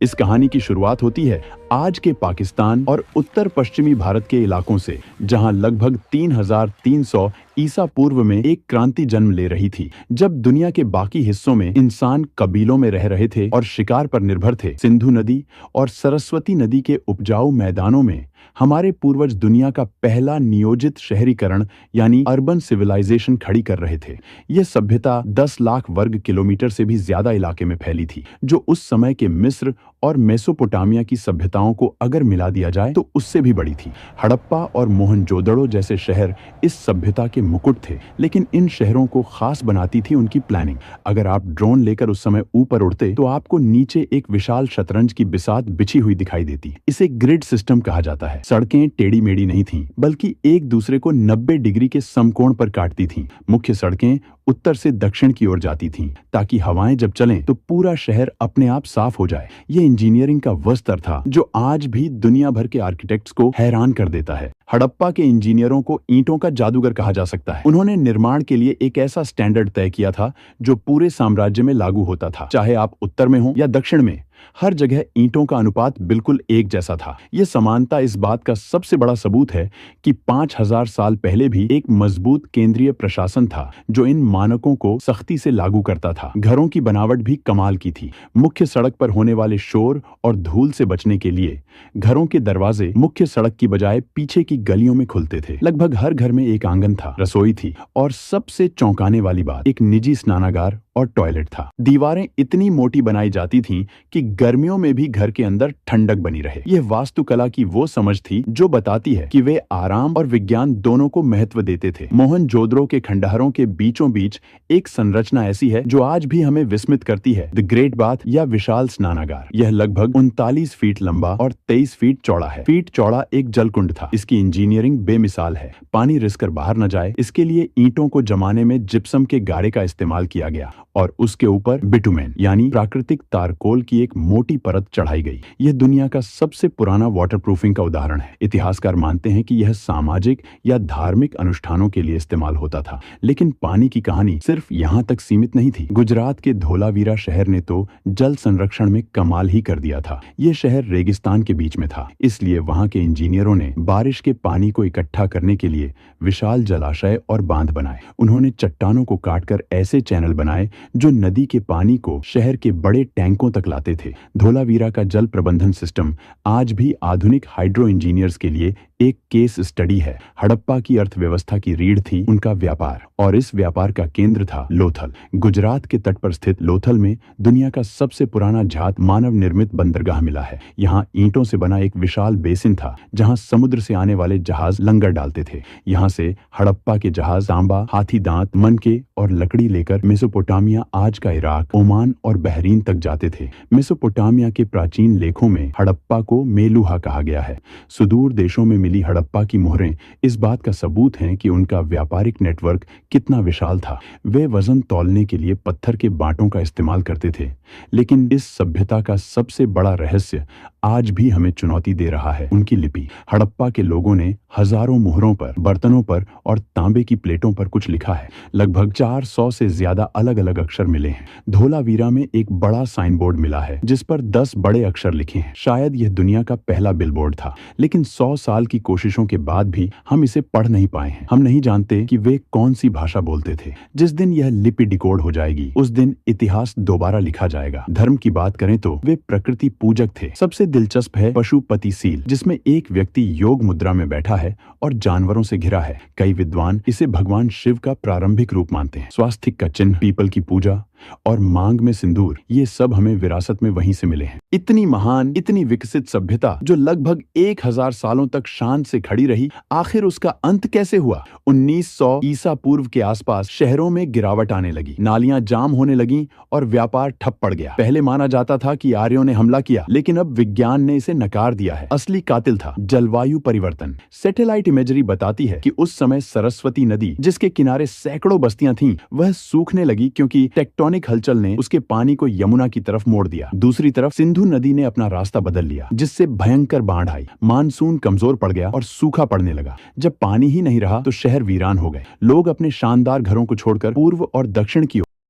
इस कहानी की शुरुआत होती है आज के पाकिस्तान और उत्तर पश्चिमी भारत के इलाकों से, जहां लगभग 3300 ईसा पूर्व में एक क्रांति जन्म ले रही थी। जब दुनिया के बाकी हिस्सों में इंसान कबीलों में रह रहे थे और शिकार पर निर्भर थे, सिंधु नदी और सरस्वती नदी के उपजाऊ मैदानों में हमारे पूर्वज दुनिया का पहला नियोजित शहरीकरण यानी अर्बन सिविलाइजेशन खड़ी कर रहे थे। यह सभ्यता 10 लाख वर्ग किलोमीटर से भी ज्यादा इलाके में फैली थी, जो उस समय के मिस्र और मेसोपोटामिया की सभ्यताओं को अगर मिला दिया जाए तो उससे भी बड़ी थी। हड़प्पा और मोहनजोदड़ो जैसे शहर इस सभ्यता के मुकुट थे, लेकिन इन शहरों को खास बनाती थी उनकी प्लानिंग। अगर आप ड्रोन लेकर उस समय ऊपर उड़ते तो आपको नीचे एक विशाल शतरंज की बिसात बिछी हुई दिखाई देती। इसे ग्रिड सिस्टम कहा जाता है। सड़कें टेढ़ी मेढ़ी नहीं थीं, बल्कि एक दूसरे को 90 डिग्री के समकोण पर काटती थीं। मुख्य सड़कें उत्तर से दक्षिण की ओर जाती थीं, ताकि हवाएं जब चलें तो पूरा शहर अपने आप साफ हो जाए। ये इंजीनियरिंग का वह स्तर था जो आज भी दुनिया भर के आर्किटेक्ट्स को हैरान कर देता है। हड़प्पा के इंजीनियरों को ईंटों का जादूगर कहा जा सकता है। उन्होंने निर्माण के लिए एक ऐसा स्टैंडर्ड तय किया था जो पूरे साम्राज्य में लागू होता था, चाहे आप उत्तर में हो या दक्षिण में। हर जगह ईंटों का अनुपात बिल्कुल एक जैसा था। यह समानता इस बात का सबसे बड़ा सबूत है कि 5000 साल पहले भी एक मजबूत केंद्रीय प्रशासन था जो इन मानकों को सख्ती से लागू करता था। घरों की बनावट भी कमाल की थी। मुख्य सड़क पर होने वाले शोर और धूल से बचने के लिए घरों के दरवाजे मुख्य सड़क की बजाय पीछे की गलियों में खुलते थे। लगभग हर घर में एक आंगन था, रसोई थी और सबसे चौंकाने वाली बात, एक निजी स्नानागार और टॉयलेट था। दीवारें इतनी मोटी बनाई जाती थीं कि गर्मियों में भी घर के अंदर ठंडक बनी रहे। यह वास्तुकला की वो समझ थी जो बताती है कि वे आराम और विज्ञान दोनों को महत्व देते थे। मोहनजोदड़ो के खंडहरों के बीचों बीच एक संरचना ऐसी है जो आज भी हमें विस्मित करती है, द ग्रेट बाथ या विशाल स्नानागार। यह लगभग 39 फीट लंबा और 23 फीट चौड़ा है। फीट चौड़ा एक जलकुंड था। इसकी इंजीनियरिंग बेमिसाल है। पानी रिसकर बाहर न जाए, इसके लिए ईंटों को जमाने में जिप्सम के गारे का इस्तेमाल किया गया और उसके ऊपर बिटुमेन यानी प्राकृतिक तारकोल की एक मोटी परत चढ़ाई गई। यह दुनिया का सबसे पुराना वाटरप्रूफिंग का उदाहरण है। इतिहासकार मानते हैं कि यह सामाजिक या धार्मिक अनुष्ठानों के लिए इस्तेमाल होता था। लेकिन पानी की कहानी सिर्फ यहाँ तक सीमित नहीं थी। गुजरात के धोलावीरा शहर ने तो जल संरक्षण में कमाल ही कर दिया था। यह शहर रेगिस्तान के बीच में था, इसलिए वहां के इंजीनियरों ने बारिश के पानी को इकट्ठा करने के लिए विशाल जलाशय और बांध बनाए। उन्होंने चट्टानों को काटकर ऐसे चैनल बनाए जो नदी के पानी को शहर के बड़े टैंकों तक लाते थे। धोलावीरा का जल प्रबंधन सिस्टम आज भी आधुनिक हाइड्रो इंजीनियर्स के लिए एक केस स्टडी है। हड़प्पा की अर्थव्यवस्था की रीढ़ थी उनका व्यापार, और इस व्यापार का केंद्र था लोथल। गुजरात के तट पर स्थित लोथल में दुनिया का सबसे पुराना जात मानव निर्मित बंदरगाह मिला है। यहाँ ईंटों से बना एक विशाल बेसिन था जहाँ समुद्र से आने वाले जहाज लंगर डालते थे। यहाँ से हड़प्पा के जहाज तांबा, हाथी दांत, मनके और लकड़ी लेकर मेसोपोटामिया, आज का इराक, ओमान और बहरीन तक जाते थे। मेसोपोटामिया के प्राचीन लेखों में हड़प्पा को मेलुहा कहा गया है। सुदूर देशों में मिली हड़प्पा की मोहरें इस बात का सबूत हैं कि उनका व्यापारिक नेटवर्क कितना विशाल था। वे वजन तौलने के लिए पत्थर के बांटों का इस्तेमाल करते थे। लेकिन इस सभ्यता का सबसे बड़ा रहस्य आज भी हमें चुनौती दे रहा है, उनकी लिपि। हड़प्पा के लोगों ने हजारों मुहरों पर, बर्तनों पर और तांबे की प्लेटों पर कुछ लिखा है। लगभग 400 से ज्यादा अलग अलग अक्षर मिले हैं। धोलावीरा में एक बड़ा साइन बोर्ड मिला है जिस पर 10 बड़े अक्षर लिखे हैं। शायद यह दुनिया का पहला बिलबोर्ड था, लेकिन 100 साल की कोशिशों के बाद भी हम इसे पढ़ नहीं पाए हैं। हम नहीं जानते कि वे कौन सी भाषा बोलते थे। जिस दिन यह लिपि डिकोड हो जाएगी, उस दिन इतिहास दोबारा लिखा जाएगा। धर्म की बात करें तो वे प्रकृति पूजक थे। सबसे दिलचस्प है पशुपति सील, जिसमें एक व्यक्ति योग मुद्रा में बैठा है और जानवरों से घिरा है। कई विद्वान इसे भगवान शिव का प्रारंभिक रूप मानते हैं। स्वास्तिक का चिन्ह, पीपल की पूजा और मांग में सिंदूर, ये सब हमें विरासत में वहीं से मिले हैं। इतनी महान, इतनी विकसित सभ्यता जो लगभग 1000 सालों तक शान से खड़ी रही, आखिर उसका अंत कैसे हुआ? 1900 ईसा पूर्व के आसपास शहरों में गिरावट आने लगी, नालियां जाम होने लगी और व्यापार ठप पड़ गया। पहले माना जाता था कि आर्यों ने हमला किया, लेकिन अब विज्ञान ने इसे नकार दिया है। असली कातिल था जलवायु परिवर्तन। सैटेलाइट इमेजरी बताती है कि उस समय सरस्वती नदी, जिसके किनारे सैकड़ों बस्तियां थीं, वह सूखने लगी क्योंकि टेक्टोनिक हलचल ने उसके पानी को यमुना की तरफ मोड़ दिया। दूसरी तरफ सिंधु नदी ने अपना रास्ता बदल लिया, जिससे भयंकर बाढ़ आई। मानसून कमजोर पड़ गया और सूखा पड़ने लगा। जब पानी ही नहीं रहा तो शहर वीरान हो गए। लोग अपने शानदार घरों को छोड़कर पूर्व और दक्षिण की